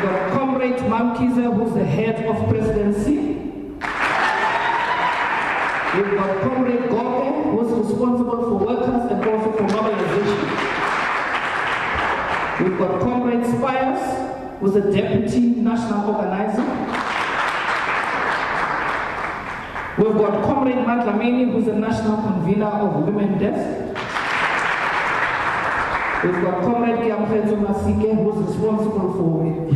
We've got Comrade Mamkiza, who's the head of presidency. We've got Comrade Goke, who's responsible for workers and also for mobilization. We've got Comrade Spires, who's the deputy national organizer. We've got Comrade Madlamini, who's the national convener of Women Desk. We've got Comrade Kiamfetu Masike, who's responsible for youth.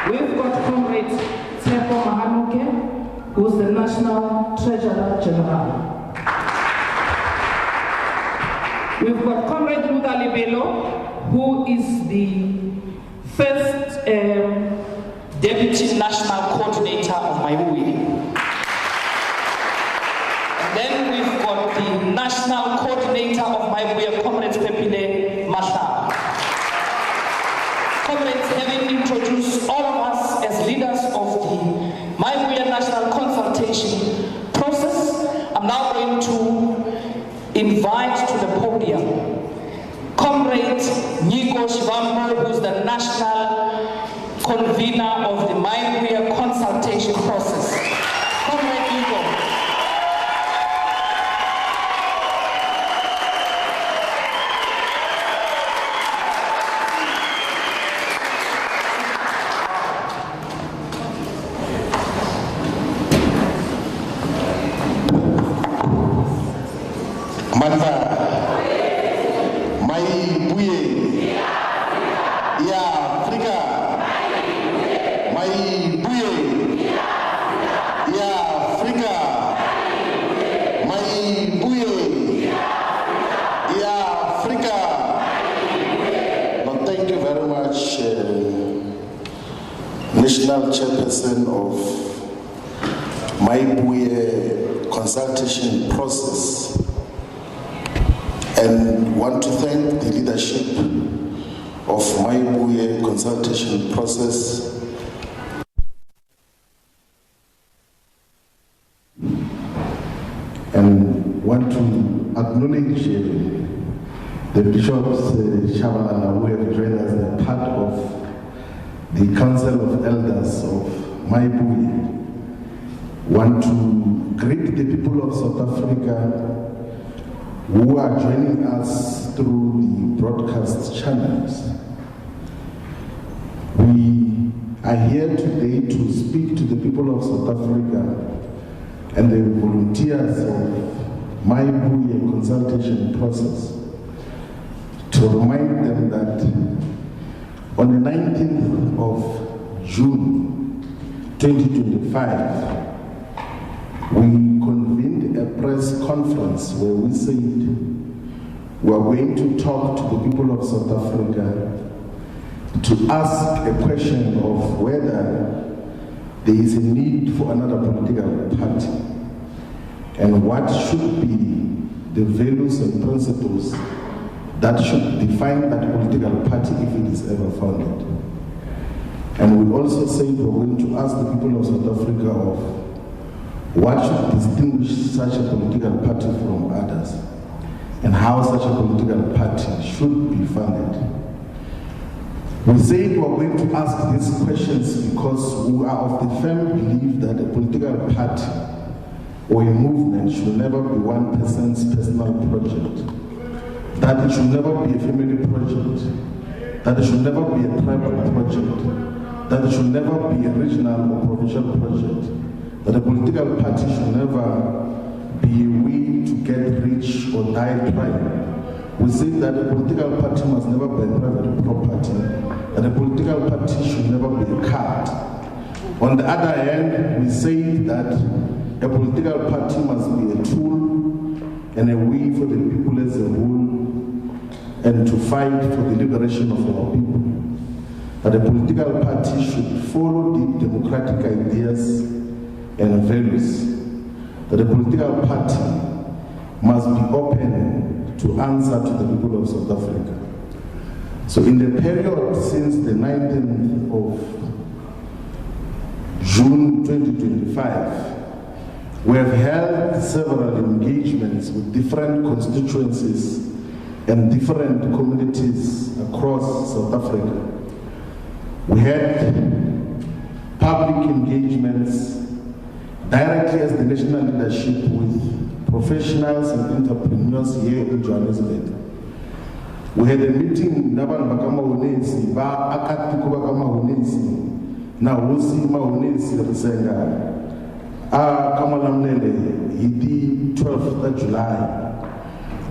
We've got Comrade Tsepo Mahanuke, who's the National Treasurer General. We've got Comrade Luda Libelo, who is the first Deputy National Coordinator of Mayibuye. And then we've got the National Coordinator of Mayibuye, Comrades Pepile Masha. Comrades, having introduced all of us as leaders of the Mayibuye National Consultation process, I'm now going to invite to the podium Comrade Floyd Shivambu, who's the National Convener of the Mayibuye consultation process. Comrade Floyd. Mayibuye ya Afrika Mayibuye ya Afrika Mayibuye ya Afrika. Well, thank you very much, National Chairperson of Mayibuye consultation process. And want to thank the leadership of Mayibuye consultation process and want to acknowledge the bishops Shabalala, who have joined us as part of the Council of Elders of Mayibuye. Want to greet the people of South Africa who are joining us through the broadcast channels. We are here today to speak to the people of South Africa and the volunteers of Mayibuye consultation process to remind them that on the 19th of June 2025, we convened a press conference where we said we are going to talk to the people of South Africa to ask a question of whether there is a need for another political party and what should be the values and principles that should define that political party if it is ever founded. And we also said we are going to ask the people of South Africa of what should distinguish such a political party from others, and how such a political party should be funded. We say we are going to ask these questions because we are of the firm belief that a political party or a movement should never be one person's personal project, that it should never be a family project, that it should never be a tribal project, that it should never be a regional or provincial project, that a political party should never be a way to get rich or die trying. We say that a political party must never be private property, that a political party should never be a card. On the other hand, we say that a political party must be a tool and a way for the people as a whole and to fight for the liberation of our people. That a political party should follow the democratic ideas and values, that a political party must be open to answer to the people of South Africa. So in the period since the 19th of June 2025, we have held several engagements with different constituencies and different communities across South Africa We had public engagements directly as the national leadership with professionals and entrepreneurs here in Johannesburg. We had a meeting n'abantu bakamahonesi akatiko bakamahonesi na hosi mahonesi risenga kamalamlele hidi 12th of July.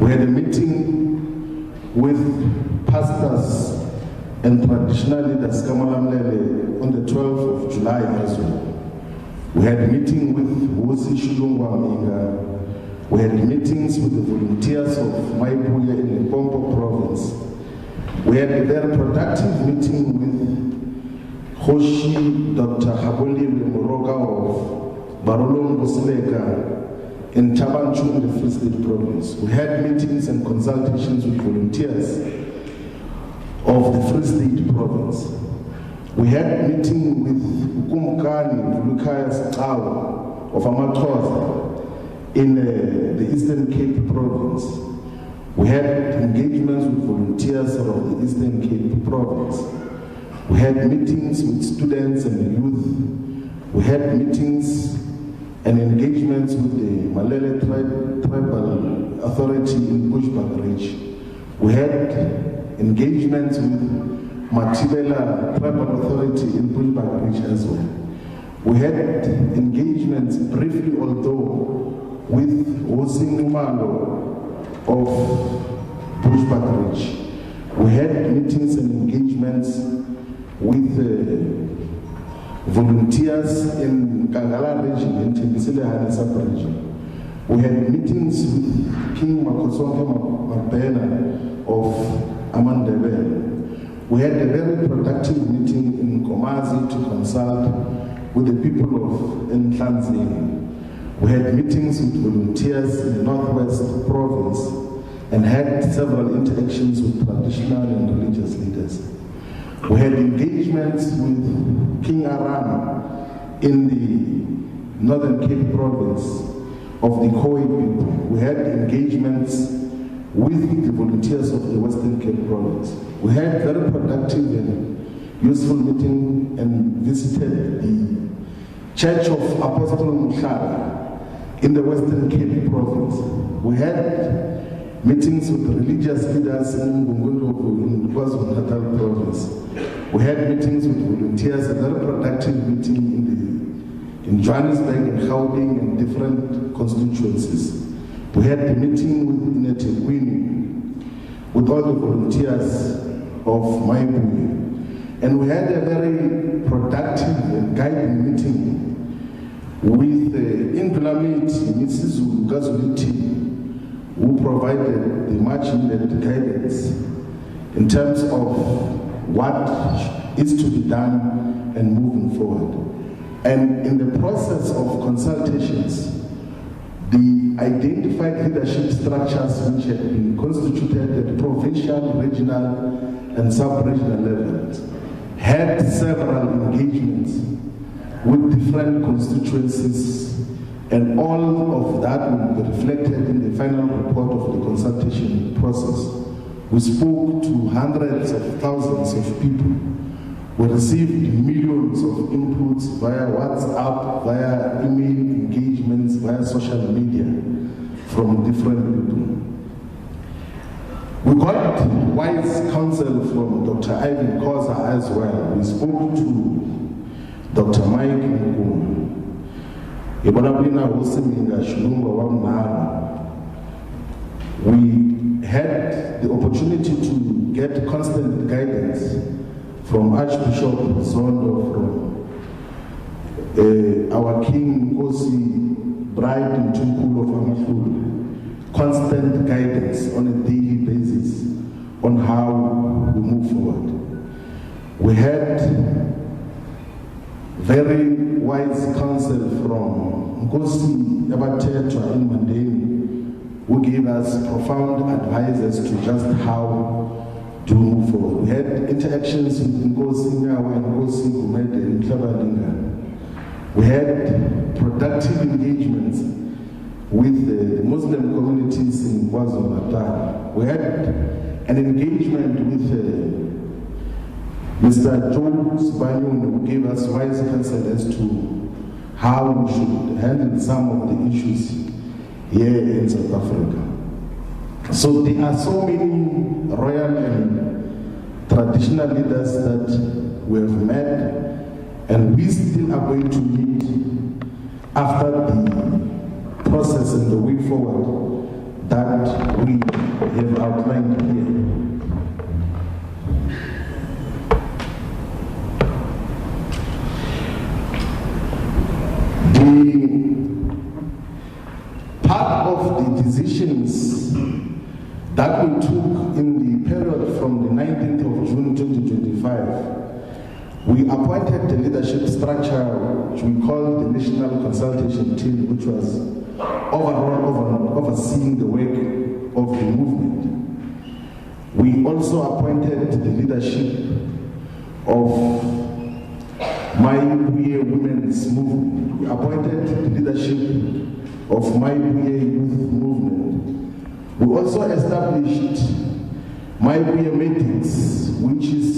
We had a meeting with pastors and traditional leaders kamalamlele on the 12th of July as well. We had a meeting with Hosi Shivambu. We had meetings with the volunteers of Mayibuye in the Limpopo province. We had a very productive meeting with Hoshi Dr. Haboli Moroga of Barolong Bosileka in Tabanchu in the Free State province. We had meetings and consultations with volunteers of the Free State province. We had a meeting with Ukumkani Lukaya Sakawa of Amatoza in the Eastern Cape province. We had engagements with volunteers of the Eastern Cape province. We had meetings with students and youth. We had meetings and engagements with the Malele Tribal Authority in Bushbuck Ridge. We had engagements with Matibela Tribal Authority in Bushbuck Ridge as well. We had engagements briefly, although, with Hosi Numalo of Bushbuck Ridge. We had meetings and engagements with volunteers in Kangala region, in Tembisile Hanesap region. We had meetings with King Makosonke Mapena of Amandebe. We had a very productive meeting in Komazi to consult with the people of Nhlanzini. We had meetings with volunteers in the Northwest province and had several interactions with traditional and religious leaders. We had engagements with King Aran in the Northern Cape province of the Khoi people. We had engagements with the volunteers of the Western Cape province. We had very productive and useful meeting and visited the Church of Apostle Mushara in the Western Cape province. We had meetings with religious leaders in Ngungundu in KwaZulu-Natal province. We had meetings with volunteers, a very productive meeting in Johannesburg and Gauteng and different constituencies. We had a meeting with Inetekwini with all the volunteers of Mayibuye. And we had a very productive and guiding meeting with Ingulamit Mrs. Gazuliti, who provided the much needed guidance in terms of what is to be done and moving forward. And in the process of consultations, the identified leadership structures which had been constituted at provincial, regional, and sub-regional levels had several engagements with different constituencies, and all of that will be reflected in the final report of the consultation process. We spoke to hundreds of thousands of people. We received millions of inputs via WhatsApp, via email engagements, via social media from different people. We got wise counsel from Dr. Ivan Koza as well. We spoke to Dr. Mike Nkuma. We had the opportunity to get constant guidance from Archbishop Zondo, from our King Nkosi Bride in Tunkulu of Amafulu. Constant guidance on a daily basis on how we move forward. We had very wise counsel from Nkosi Yabatetwa in Mandeni, who gave us profound advice as to just how to move forward. We had interactions with Nkosi Nyawa and Nkosi Gumede in Klabalinga. We had productive engagements with the Muslim communities in KwaZulu-Natal. We had an engagement with Mr. Joe Sibanyoni, who gave us wise counsel as to how we should handle some of the issues here in South Africa. So there are so many royal and traditional leaders that we have met, and we still are going to meet after the process and the way forward that we have outlined here. Part of the decisions that we took in the period from the 19th of June 2025, we appointed the leadership structure which we call the National Consultation Team, which was overall overseeing the work of the movement. We also appointed the leadership of Mayibuye Women's Movement. We appointed the leadership of Mayibuye Youth Movement. We also established Mayibuye Medics, which is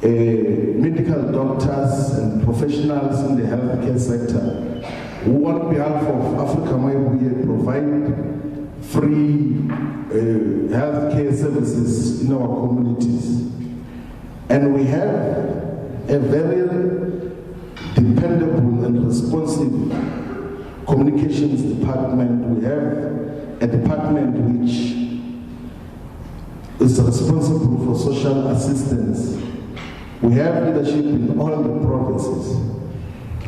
medical doctors and professionals in the healthcare sector, who on behalf of Afrika Mayibuye provide free healthcare services in our communities. And we have a very dependable and responsive communications department. We have a department which is responsible for social assistance. We have leadership in all the provinces.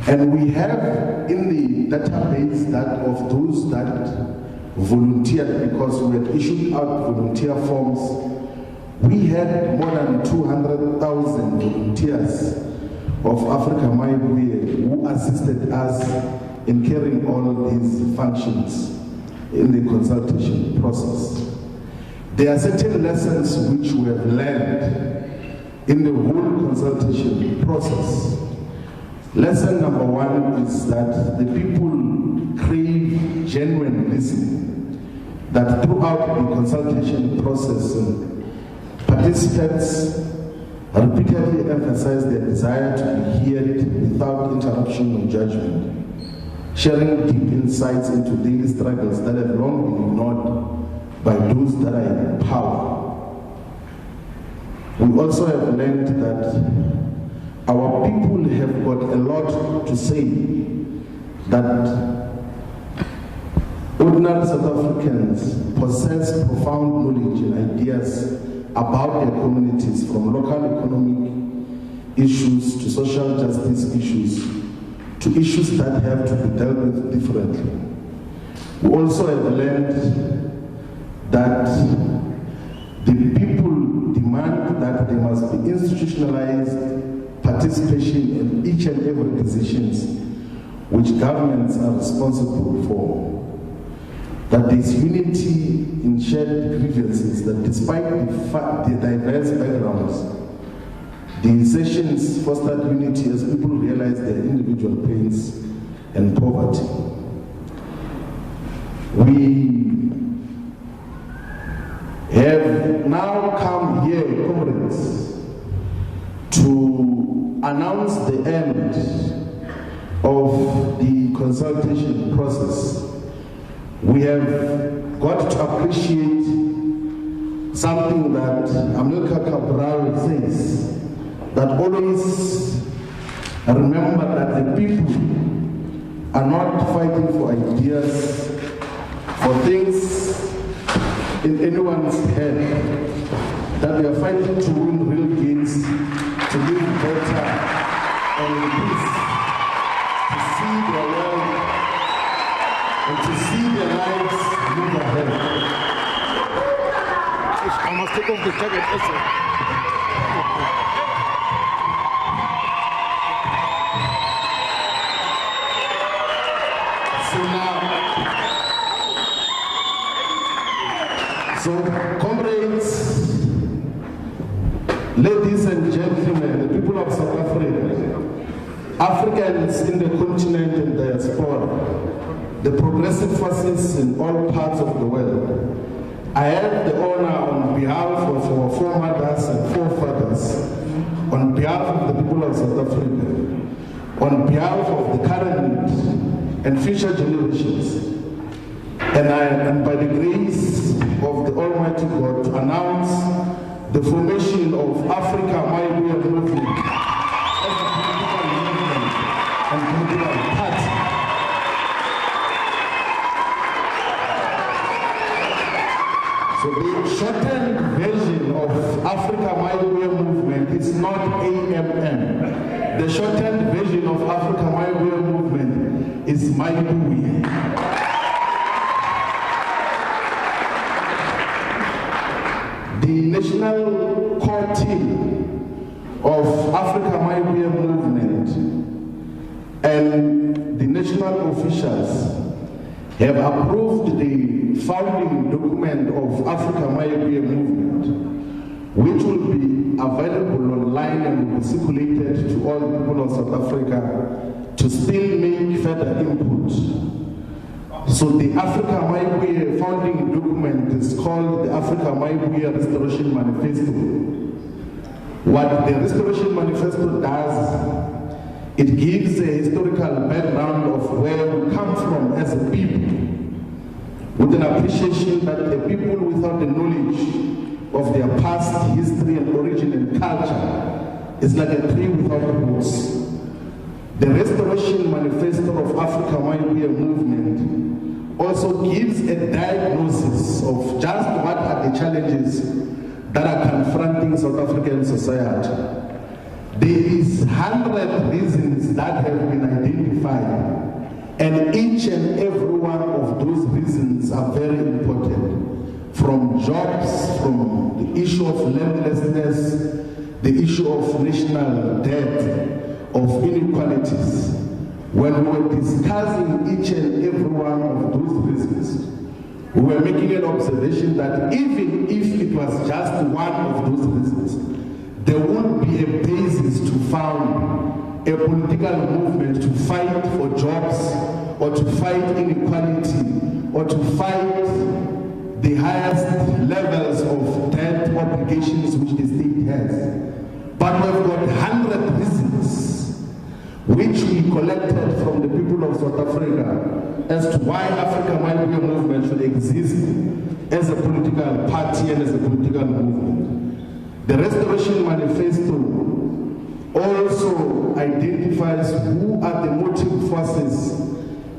And we have in the database that of those that volunteered, because we had issued out volunteer forms. We had more than 200,000 volunteers of Afrika Mayibuye who assisted us in carrying all these functions in the consultation process. There are certain lessons which we have learned in the whole consultation process. Lesson number one is that the people crave genuine listening, that throughout the consultation process, participants repeatedly emphasize their desire to be heard without interruption or judgment, sharing deep insights into daily struggles that have long been ignored by those that are in power. We also have learned that our people have got a lot to say, that ordinary South Africans possess profound knowledge and ideas about their communities, from local economic issues to social justice issues to issues that have to be dealt with differently. We also have learned that the people demand that there must be institutionalized participation in each and every decisions which governments are responsible for. That there is unity in shared grievances, that despite the diverse backgrounds, the sessions fostered unity as people realize their individual pains and poverty. We have now come here, comrades, to announce the end of the consultation process. We have got to appreciate something that Amilcar Cabral says, that always remember that the people are not fighting for ideas, for things in anyone's head, that they are fighting to win real gains, to live better and in peace, to see their world and to see their lives move ahead. I must take off the jacket also. So comrades, ladies and gentlemen, the people of South Africa, Africans in the continent and diaspora, the progressive forces in all parts of the world, I have the honor on behalf of our foremothers and forefathers of South Africa, on behalf of the current and future generations, and by the grace of the Almighty God, to announce the formation of Afrika Mayibuye Movement as a political movement and political party. So the shortened version of Afrika Mayibuye Movement is not AMM. The shortened version of Afrika Mayibuye Movement is Mayibuye. The national core team of Afrika Mayibuye Movement and the national officials have approved the founding document of Afrika Mayibuye Movement, which will be available online and will be circulated to all the people of South Africa to still make further input. So the Afrika Mayibuye founding document is called the Afrika Mayibuye Restoration Manifesto. What the Restoration Manifesto does, it gives a historical background of where we come from as a people, with an appreciation that a people without the knowledge of their past history and origin and culture is like a tree without roots. The Restoration Manifesto of Afrika Mayibuye Movement also gives a diagnosis of just what are the challenges that are confronting South African society. There is 100 reasons that have been identified, and each and every one of those reasons are very important. From jobs, from the issue of landlessness, the issue of national debt, of inequalities. When we were discussing each and every one of those reasons, we were making an observation that even if it was just one of those reasons, there won't be a basis to found a political movement to fight for jobs, or to fight inequality, or to fight the highest levels of debt obligations which the state has. But we've got 100 reasons which we collected from the people of South Africa as to why Afrika Mayibuye Movement should exist as a political party and as a political movement. The Restoration Manifesto also identifies who are the motive forces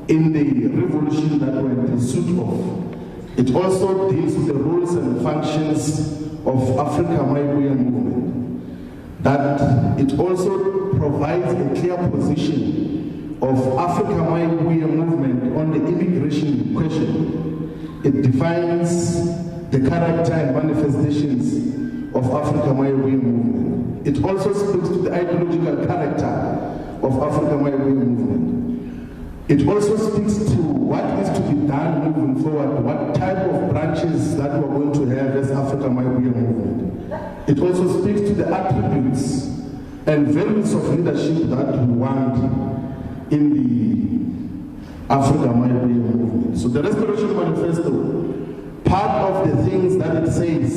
in the revolution that we're in pursuit of. It also deals with the roles and functions of Afrika Mayibuye Movement. That it also provides a clear position of Afrika Mayibuye Movement on the immigration question. It defines the character and manifestations of Afrika Mayibuye Movement. It also speaks to the ideological character of Afrika Mayibuye Movement. It also speaks to what is to be done moving forward, what type of branches that we're going to have as Afrika Mayibuye Movement. It also speaks to the attributes and values of leadership that we want in the Afrika Mayibuye Movement. So the Restoration Manifesto, part of the things that it says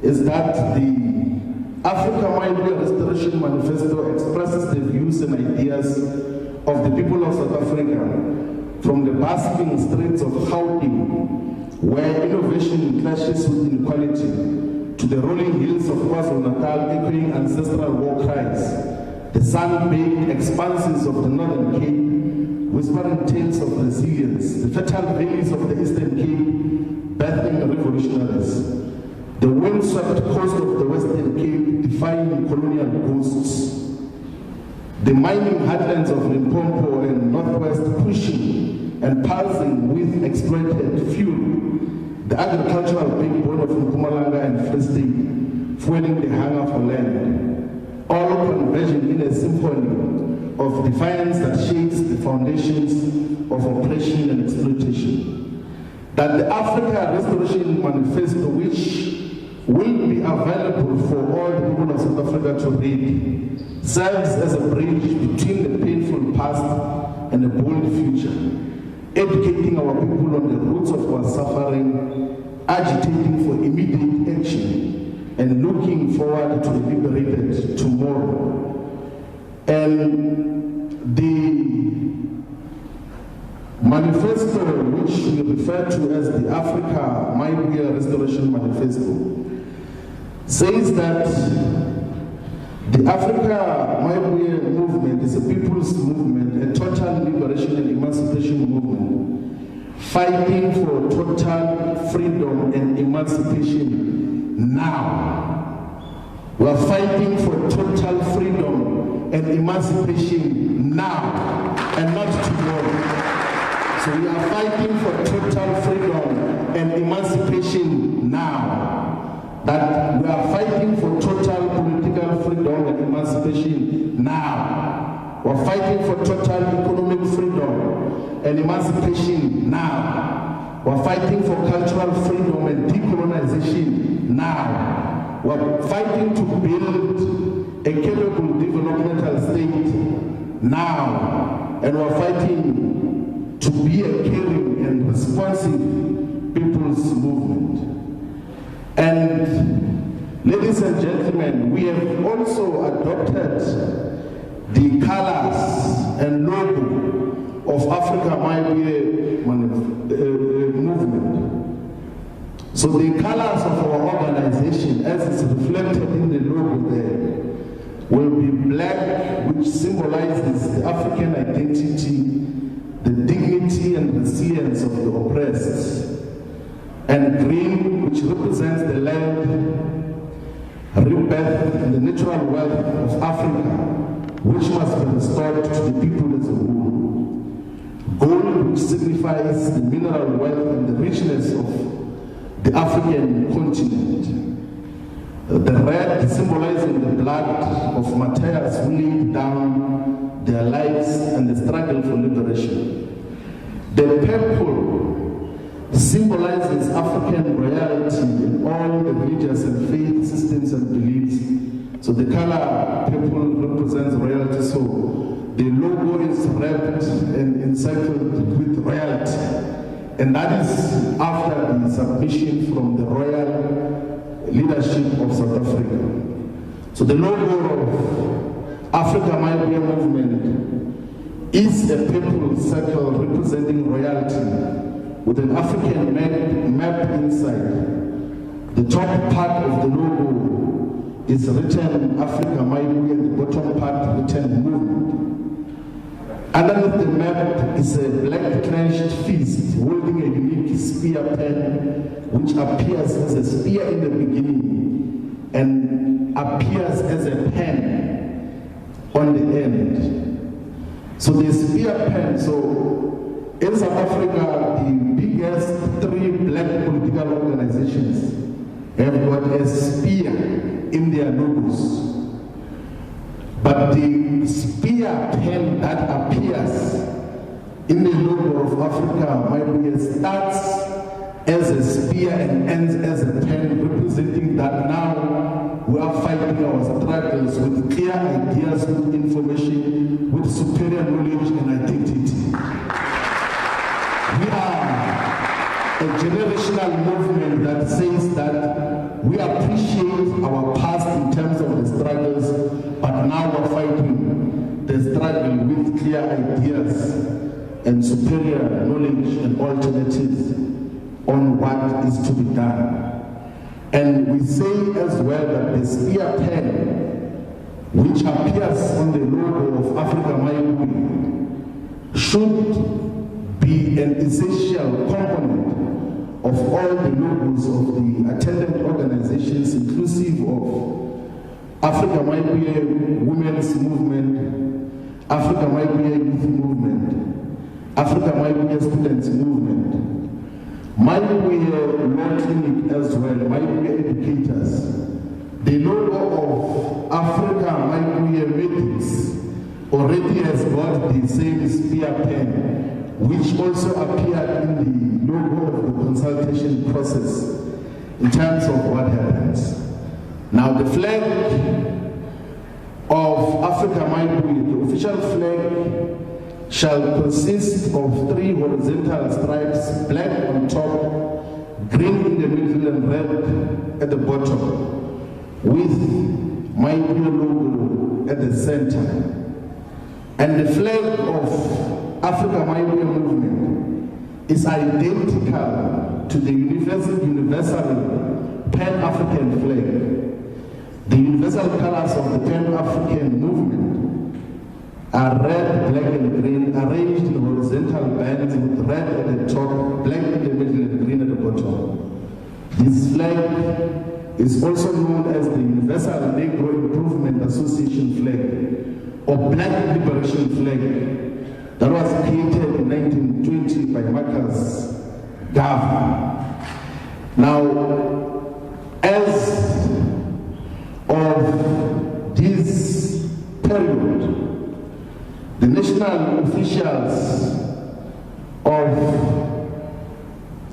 is that the Afrika Mayibuye Restoration Manifesto expresses the views and ideas of the people of South Africa, from the bustling streets of Gauteng, where innovation clashes with inequality, to the rolling hills of KwaZulu-Natal echoing ancestral war cries, the sun-baked expanses of the Northern Cape, whispering tales of resilience, the fertile valleys of the Eastern Cape, birthing revolutionaries, the windswept coast of the Western Cape, defying colonial ghosts, the mining heartlands of Limpopo and Northwest pushing and pulsing with exploited fuel, the agricultural backbone of Mpumalanga and Free State, fueling the hunger for land, all converging in a symphony of defiance that shakes the foundations of oppression and exploitation. That the Africa Restoration Manifesto, which will be available for all the people of South Africa to read, serves as a bridge between the painful past and a bold future, educating our people on the roots of our suffering, agitating for immediate action, and looking forward to a liberated tomorrow. And the manifesto, which we refer to as the Afrika Mayibuye Restoration Manifesto, says that the Afrika Mayibuye Movement is a people's movement, a total liberation and emancipation movement, fighting for total freedom and emancipation now. We are fighting for total freedom and emancipation now and not tomorrow. So we are fighting for total freedom and emancipation now. That we are fighting for total political freedom and emancipation now. We are fighting for total economic freedom and emancipation now. We are fighting for cultural freedom and decolonization now. We are fighting to build a capable developmental state now. And we are fighting to be a caring and responsive people's movement. And ladies and gentlemen, we have also adopted the colors and logo of Afrika Mayibuye Movement. So the colors of our organization, as is reflected in the logo there, will be black, which symbolizes the African identity, the dignity and resilience of the oppressed, and green, which represents the land, rebirth, and the natural wealth of Africa, which must be restored to the people as a whole. Gold, which signifies the mineral wealth and the richness of the African continent. The red symbolizing the blood of martyrs who laid down their lives and the struggle for liberation. The purple symbolizes African royalty in all the religious and faith systems and beliefs. So the color purple represents royalty. So the logo is wrapped and encircled with royalty. And that is after the submission from the royal leadership of South Africa. So the logo of Afrika Mayibuye Movement is a purple circle representing royalty with an African map inside. The top part of the logo is written Afrika Mayibuye and the bottom part written movement. Underneath the map is a black clenched fist holding a unique spear pen, which appears as a spear in the beginning and appears as a pen on the end. So the spear pen, so in South Africa, the biggest 3 black political organizations have got a spear in their logos. But the spear pen that appears in the logo of Afrika Mayibuye starts as a spear and ends as a pen, representing that now we are fighting our struggles with clear ideas, with information, with superior knowledge and identity. We are a generational movement that says that we appreciate our past in terms of the struggles, but now we're fighting the struggle with clear ideas and superior knowledge and alternatives on what is to be done. And we say as well that the spear pen, which appears on the logo of Afrika Mayibuye, should be an essential component of all the logos of the attendant organizations, inclusive of Afrika Mayibuye Women's Movement, Afrika Mayibuye Youth Movement, Afrika Mayibuye Students Movement, Mayibuye Law Clinic as well, Mayibuye Educators. The logo of Afrika Mayibuye Medics already has got the same spear pen, which also appeared in the logo of the consultation process in terms of what happens. Now the flag of Afrika Mayibuye, the official flag, shall consist of 3 horizontal stripes, black on top, green in the middle and red at the bottom, with Mayibuye logo at the center. And the flag of Afrika Mayibuye Movement is identical to the universal Pan-African flag. The universal colors of the Pan-African movement are red, black, and green, arranged in horizontal bands with red at the top, black in the middle, and green at the bottom. This flag is also known as the Universal Negro Improvement Association flag, or Black Liberation flag, that was created in 1920 by Marcus Garvey. Now, as of this period, the national officials of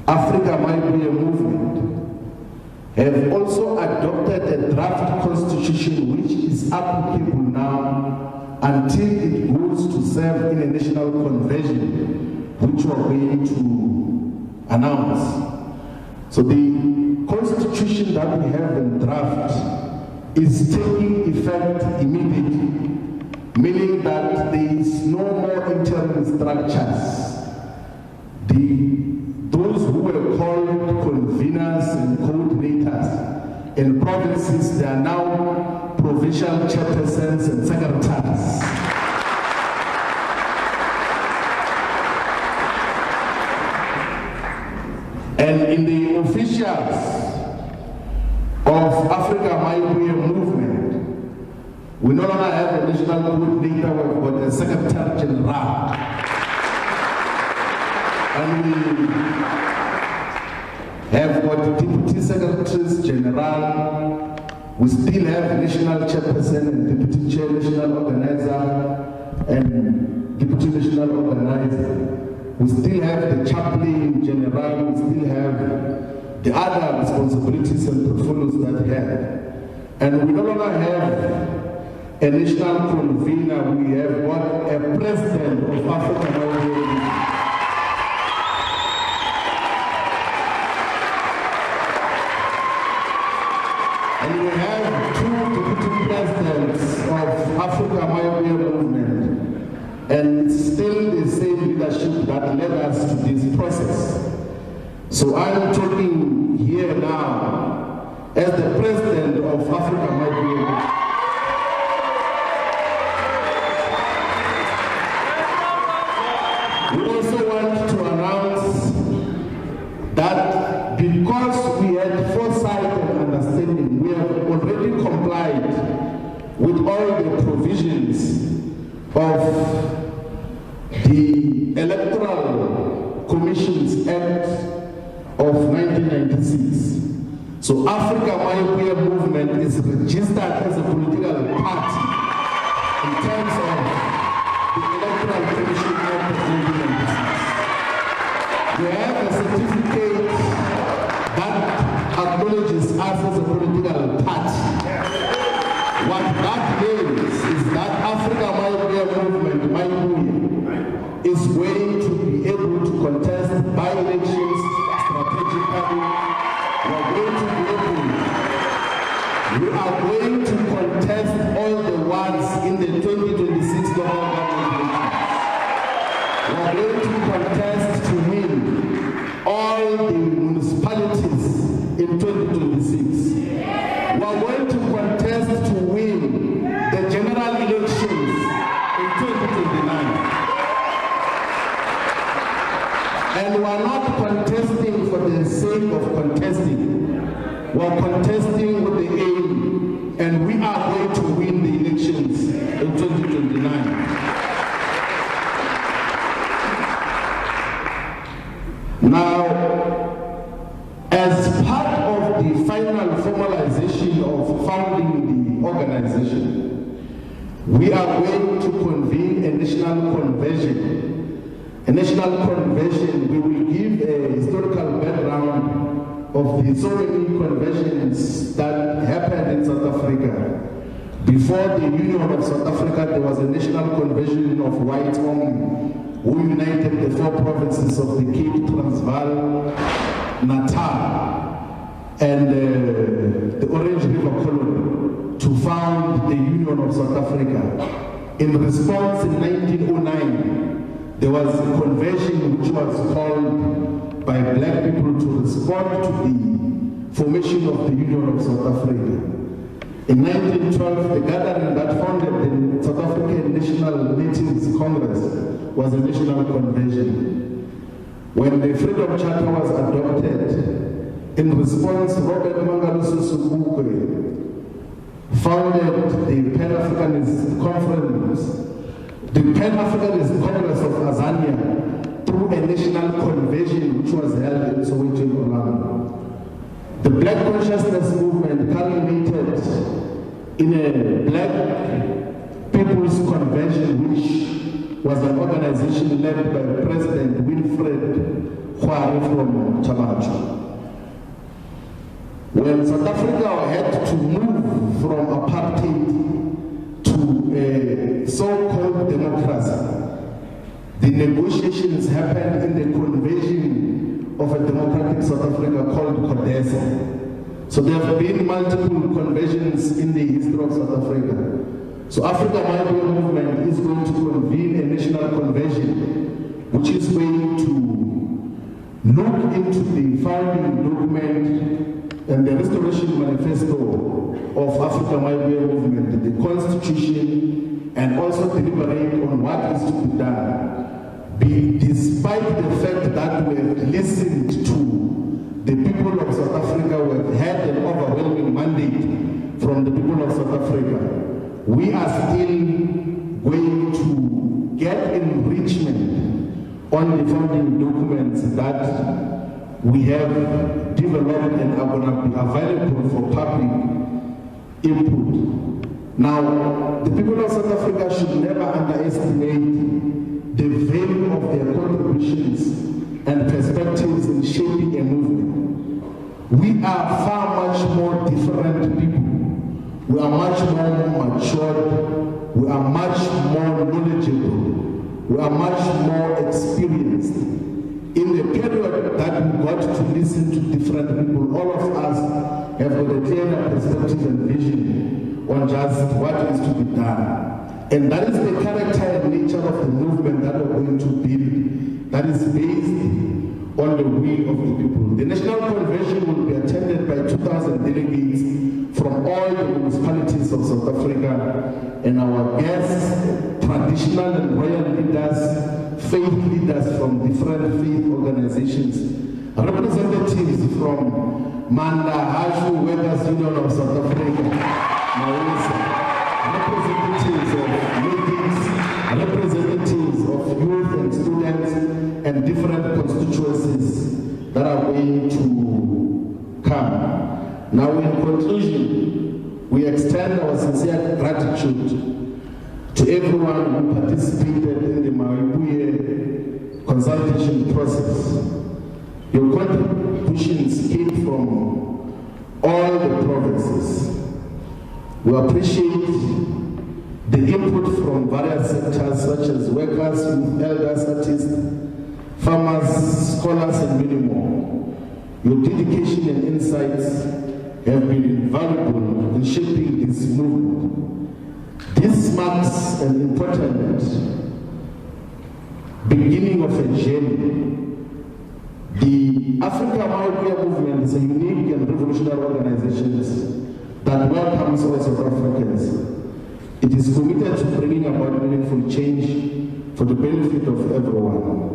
Afrika Mayibuye Movement have also adopted a draft constitution which is applicable now until it goes to serve in a national convention, which we are going to announce. So the constitution that we have in draft is taking effect immediately, meaning that there is no more interim structures. Those who were called conveners and coordinators in provinces, they are now provincial chairpersons and secretaries. And in the officials of Afrika Mayibuye Movement, we no longer have a national coordinator, we've got a secretary general. And we have got deputy secretaries general. We still have national chairperson and deputy chair, national organizer, and deputy national organizer. We still have the chaplain general. We still have the other responsibilities and portfolios that we have. And we no longer have a national convener. We have got a president of Afrika Mayibuye Movement. And we have two deputy presidents of Afrika Mayibuye Movement, and it's still the same leadership that led us to this process. So I'm talking here now as the president of Afrika Mayibuye Movement. We also want to announce that because we had foresight and understanding, we have already complied with all the provisions of the Electoral Commissions Act of 1996. So Afrika Mayibuye Movement is registered as a political party in terms of the Electoral Commission Act of 1996. We have a certificate that acknowledges us as a political party. What that means is that Afrika Mayibuye Movement, Mayibuye, is going to be able to contest by-elections strategically. We are going to contest all the ones in the 2026 local government elections. We are going to contest to win all the municipalities in 2026. We are going to contest to win the general elections in 2029. And we are not contesting for the sake of contesting. We are contesting with the aim, and we are going to win the elections in 2029. Now, as part of the final formalization of founding the organization, we are going to convene a national convention. A national convention, we will give a historical background of the so many conventions that happened in South Africa. Before the Union of South Africa, there was a national convention of whites only, who united the 4 provinces of the Cape, Transvaal, Natal, and the Orange River Colony to found the Union of South Africa. In response, in 1909, there was a convention which was called by black people to respond to the formation of the Union of South Africa. In 1912, the gathering that founded the South African National Natives Congress was a national convention. When the Freedom Charter was adopted, in response, Robert Mangaluso Sobukwe founded the Pan-Africanist Conference, the Pan-Africanist Congress of Azania, through a national convention which was held in Soweto, Orlando. The Black Consciousness Movement culminated in a Black People's Convention, which was an organization led by President Wilfred Khwari from Chamacho. When South Africa had to move from apartheid to a so-called democracy, the negotiations happened in the convention of a democratic South Africa called CODESA. So there have been multiple conventions in the history of South Africa. So Afrika Mayibuye Movement is going to convene a national convention which is going to look into the founding document and the restoration manifesto of Afrika Mayibuye Movement, the constitution, and also deliberate on what is to be done. Despite the fact that we have listened to the people of South Africa, we have had an overwhelming mandate from the people of South Africa, we are still going to get enrichment on the founding documents that we have developed and are going to be available for public input. Now, the people of South Africa should never underestimate the value of their contributions and perspectives in shaping a movement. We are far much more different people. We are much more matured. We are much more knowledgeable. We are much more experienced. In the period that we got to listen to different people, all of us have got a clearer perspective and vision on just what is to be done. And that is the character and nature of the movement that we're going to build, that is based on the will of the people. The National Convention will be attended by 2,000 delegates from all the municipalities of South Africa, and our guests, traditional and royal leaders, faith leaders from different faith organizations, representatives from Manda Hashu Workers Union of South Africa, representatives of medics, representatives of youth and students, and different constituencies that are going to come. Now, in conclusion, we extend our sincere gratitude to everyone who participated in the Mayibuye consultation process. Your contributions came from all the provinces. We appreciate the input from various sectors such as workers, youth, elders, artists, farmers, scholars, and many more. Your dedication and insights have been invaluable in shaping this movement. This marks an important beginning of a journey. The Afrika Mayibuye Movement is a unique and revolutionary organization that welcomes all South Africans. It is committed to bringing about meaningful change for the benefit of everyone.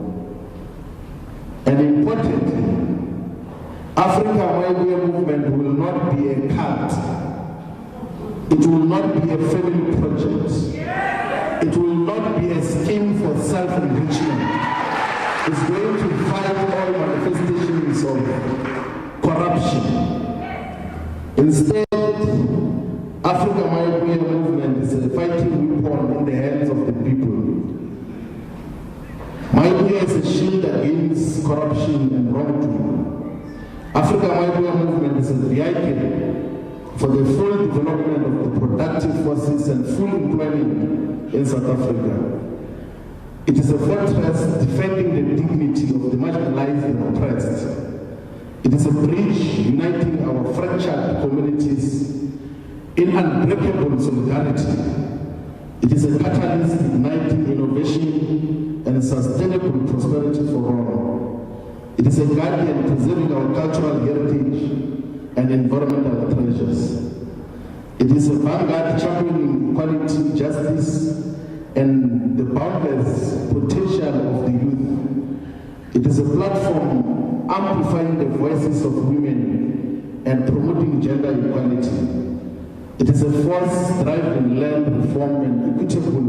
And importantly, Afrika Mayibuye Movement will not be a cult. It will not be a family project. It will not be a scheme for self-enrichment. It's going to fight all manifestations of corruption. Instead, Afrika Mayibuye Movement is a fighting weapon in the hands of the people. Mayibuye is a shield against corruption and wrongdoing. Afrika Mayibuye Movement is a vehicle for the full development of the productive forces and full employment in South Africa. It is a fortress defending the dignity of the marginalized and oppressed. It is a bridge uniting our fractured communities in unbreakable solidarity. It is a catalyst igniting innovation and sustainable prosperity for all. It is a guardian preserving our cultural heritage and environmental treasures. It is a vanguard championing equality, justice, and the boundless potential of the youth. It is a platform amplifying the voices of women and promoting gender equality. It is a force driving land reform and equitable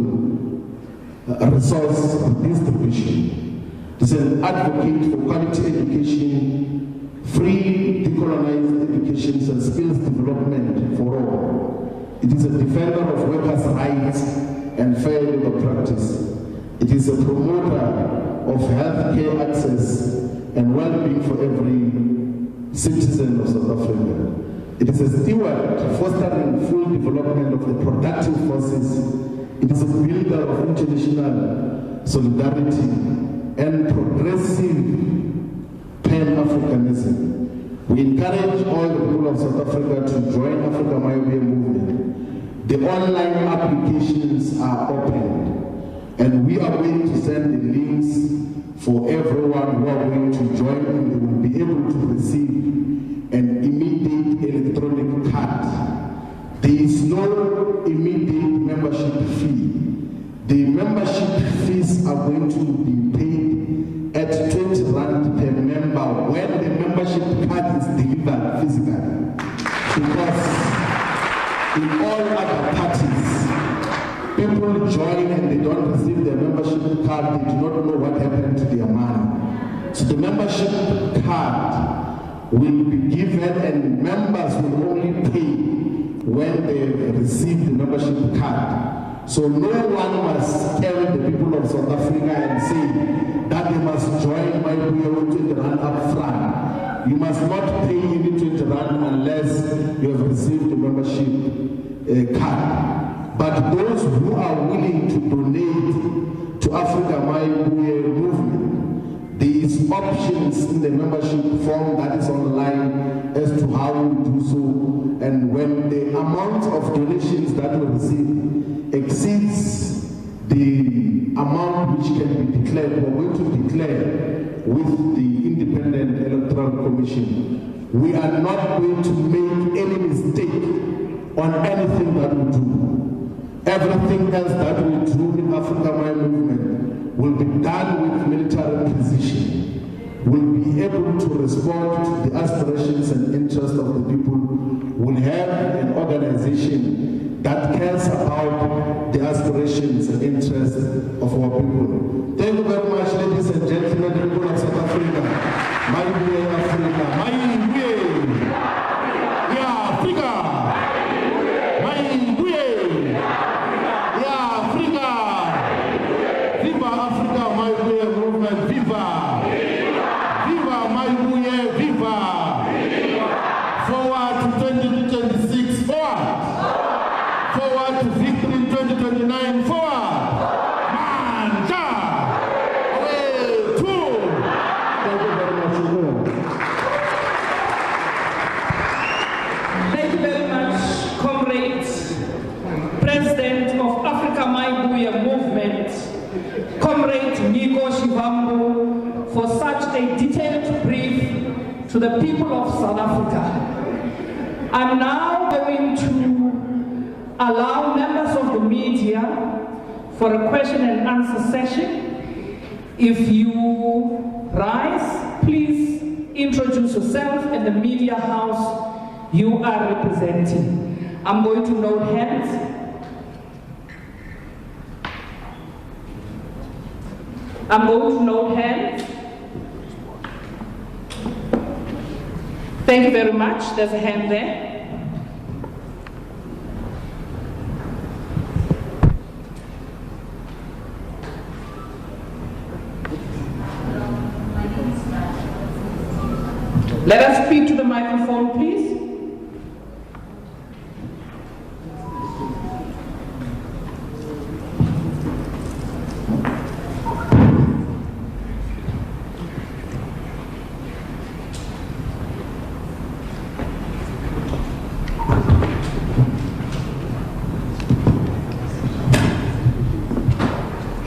resource distribution. It is an advocate for quality education, free decolonized education and skills development for all. It is a defender of workers' rights and fair labor practice. It is a promoter of healthcare access and well-being for every citizen of South Africa. It is a steward fostering full development of the productive forces. It is a builder of international solidarity and progressive Pan-Africanism. We encourage all the people of South Africa to join Afrika Mayibuye Movement. The online applications are open, and we are going to send the links for everyone who are going to join, and they will be able to receive an immediate electronic card. There is no immediate membership fee. The membership fees are going to be paid at 20 Rand per member when the membership card is delivered physically. Because in all other parties, people join and they don't receive their membership card, they do not know what happened to their money. So the membership card will be given and members will only pay when they receive the membership card. So no one must tell the people of South Africa and say that they must join Mayibuye with 20 Rand up front. You must not pay any 20 Rand unless you have received the membership card. But those who are willing to donate to Afrika Mayibuye Movement, there is options in the membership form that is online as to how we do so, and when the amount of donations that we receive exceeds the amount which can be declared, we're going to declare with the Independent Electoral Commission. We are not going to make any mistake on anything that we do. Everything else that we do in Afrika Mayibuye Movement will be done with military precision. Will be able to respond to the aspirations and interests of the people. Will have an organization that cares about the aspirations and interests of our people. Thank you very much, ladies and gentlemen, the people of South Africa. Mayibuye Africa. Mayibuye. Yeah, Africa. Mayibuye. Yeah, Africa. Viva Afrika Mayibuye Movement. Viva. Viva Mayibuye. Viva. Forward to 2026. Forward. Forward to victory in 2029. Forward. Manja. Away. Two. Thank you very much. Thank you very much, comrades, President of Afrika Mayibuye Movement, Comrade Floyd Shivambu, for such a detailed brief to the people of South Africa. I'm now going to allow members of the media for a question and answer session. If you rise, please introduce yourself and the media house you are representing. I'm going to note hands. I'm going to note hands. Thank you very much. There's a hand there. Let us speak to the microphone, please.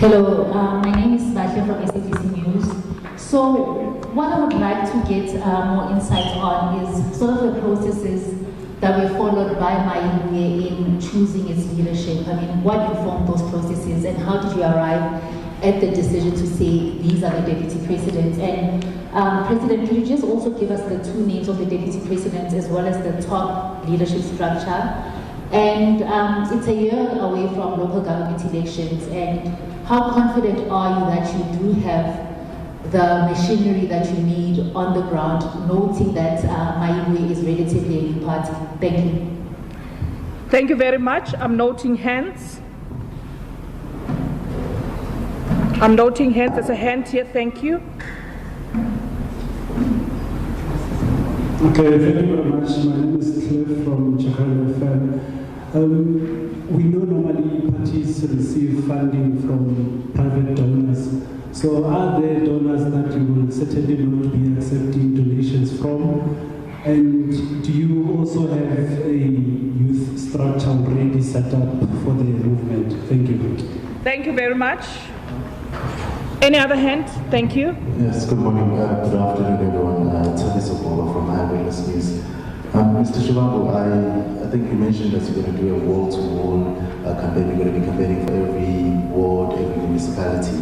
Hello, my name is Bahle from SABC News. So what I would like to get more insight on is sort of the processes that were followed by Mayibuye in choosing its leadership. I mean, what informed those processes and how did you arrive at the decision to say these are the deputy presidents? And President, could you just also give us the two names of the deputy presidents as well as the top leadership structure? And it's a year away from local government elections, and how confident are you that you do have the machinery that you need on the ground, noting that Mayibuye is relatively a new party? Thank you. Thank you very much. I'm noting hands. I'm noting hands. There's a hand here. Thank you. Okay, thank you very much. My name is Cliff from Chicago FM. We know normally parties receive funding from private donors. So are there donors that you will certainly not be accepting donations from? And do you also have a youth structure already set up for the movement? Thank you. Thank you very much. Any other hand? Thank you. Yes, good morning, good afternoon everyone. It's from Eyewitness News. Mr. Shivambu, I think you mentioned that you're going to do a wall-to-wall campaign. You're going to be campaigning for every ward, every municipality.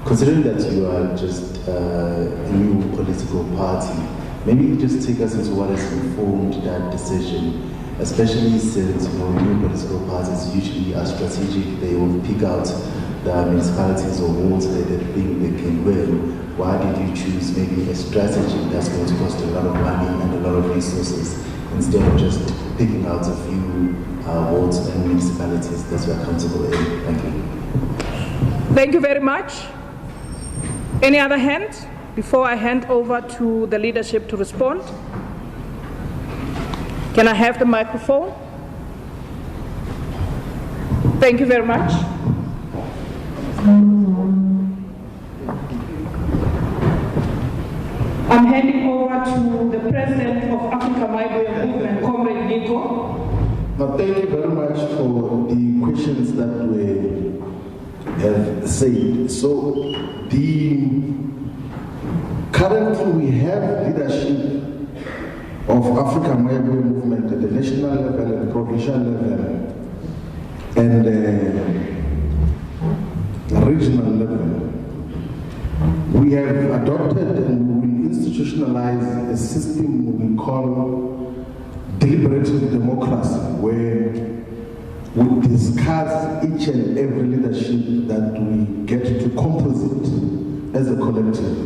Considering that you are just a new political party, maybe you just take us into what has informed that decision, especially since new political parties usually are strategic. They will pick out the municipalities or wards that they think they can win. Why did you choose maybe a strategy that's going to cost a lot of money and a lot of resources instead of just picking out a few wards and municipalities that you're accountable in? Thank you. Thank you very much. Any other hand before I hand over to the leadership to respond? Can I have the microphone? Thank you very much. I'm handing over to the president of Afrika Mayibuye Movement, Comrade Nico. Now, thank you very much for the questions that we have said. So, currently we have leadership of Afrika Mayibuye Movement at the national level and provincial level and regional level. We have adopted and we will institutionalize a system we call deliberative democracy, where we discuss each and every leadership that we get to composite as a collective.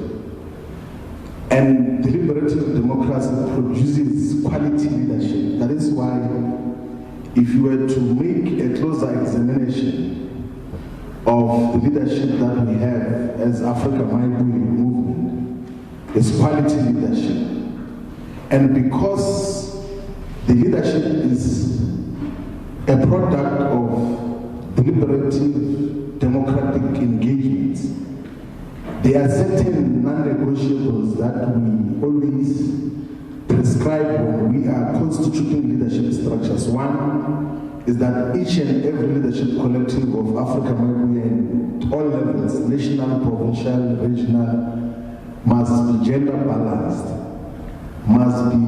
And deliberative democracy produces quality leadership. That is why if you were to make a closer examination of the leadership that we have as Afrika Mayibuye Movement, is quality leadership. And because the leadership is a product of deliberative democratic engagements, there are certain non-negotiables that we always prescribe when we are constituting leadership structures. One is that each and every leadership collective of Afrika Mayibuye at all levels, national, provincial, regional, must be gender balanced, must be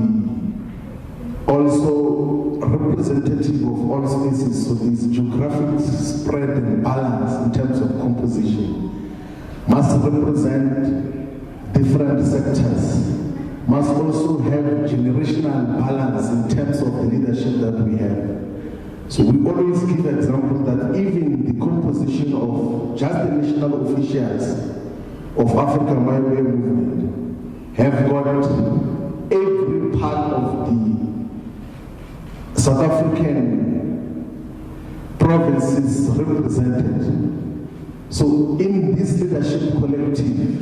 also representative of all spaces, so there's geographic spread and balance in terms of composition, must represent different sectors, must also have generational balance in terms of the leadership that we have. So we always give examples that even the composition of just the national officials of Afrika Mayibuye Movement have got every part of the South African provinces represented. So in this leadership collective,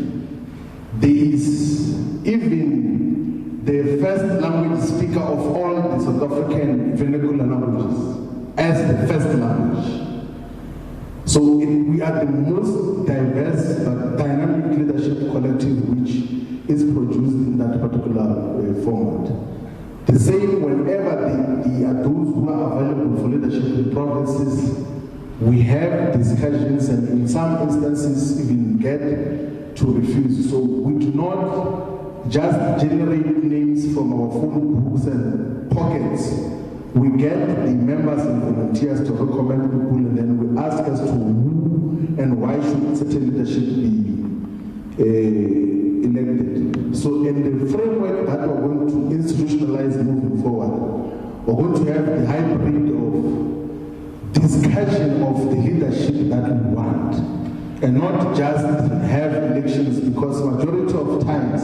there is even the first language speaker of all the South African vernacular languages as the first language. So we are the most diverse but dynamic leadership collective which is produced in that particular format. The same whenever there are those who are available for leadership in provinces, we have discussions and in some instances even get to refuse. So we do not just generate names from our phone books and pockets. We get the members and volunteers to recommend people, and then we ask as to who and why should certain leadership be elected. So in the framework that we're going to institutionalize moving forward, we're going to have the hybrid of discussion of the leadership that we want, and not just have elections, because majority of times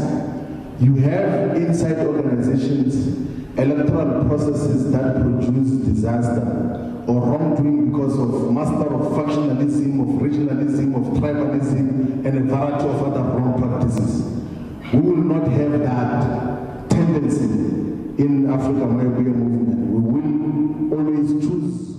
you have inside organizations electoral processes that produce disaster or wrongdoing because of master of factionalism, of regionalism, of tribalism, and a variety of other wrong practices. We will not have that tendency in Afrika Mayibuye Movement. We will always choose.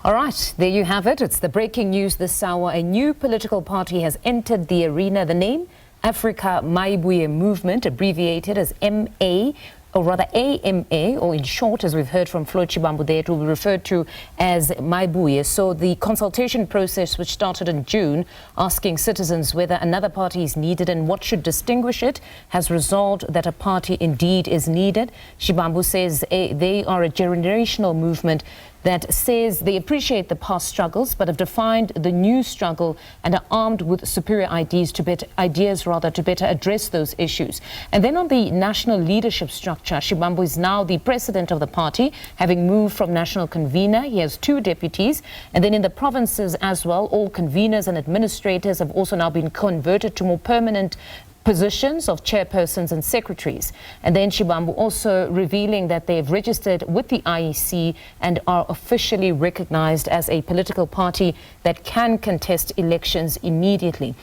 All right, there you have it. It's the breaking news this hour. A new political party has entered the arena. The name, Afrika Mayibuye Movement, abbreviated as MA, or rather AMA, or in short, as we've heard from Floyd Shivambu there, it will be referred to as Mayibuye. So the consultation process, which started in June, asking citizens whether another party is needed and what should distinguish it, has resolved that a party indeed is needed. Shivambu says they are a generational movement that says they appreciate the past struggles but have defined the new struggle and are armed with superior ideas to better address those issues. And then on the national leadership structure, Shivambu is now the president of the party, having moved from national convener. He has 2 deputies, and then in the provinces as well, all conveners and administrators have also now been converted to more permanent positions of chairpersons and secretaries. And then Shivambu also revealing that they have registered with the IEC and are officially recognized as a political party that can contest elections immediately.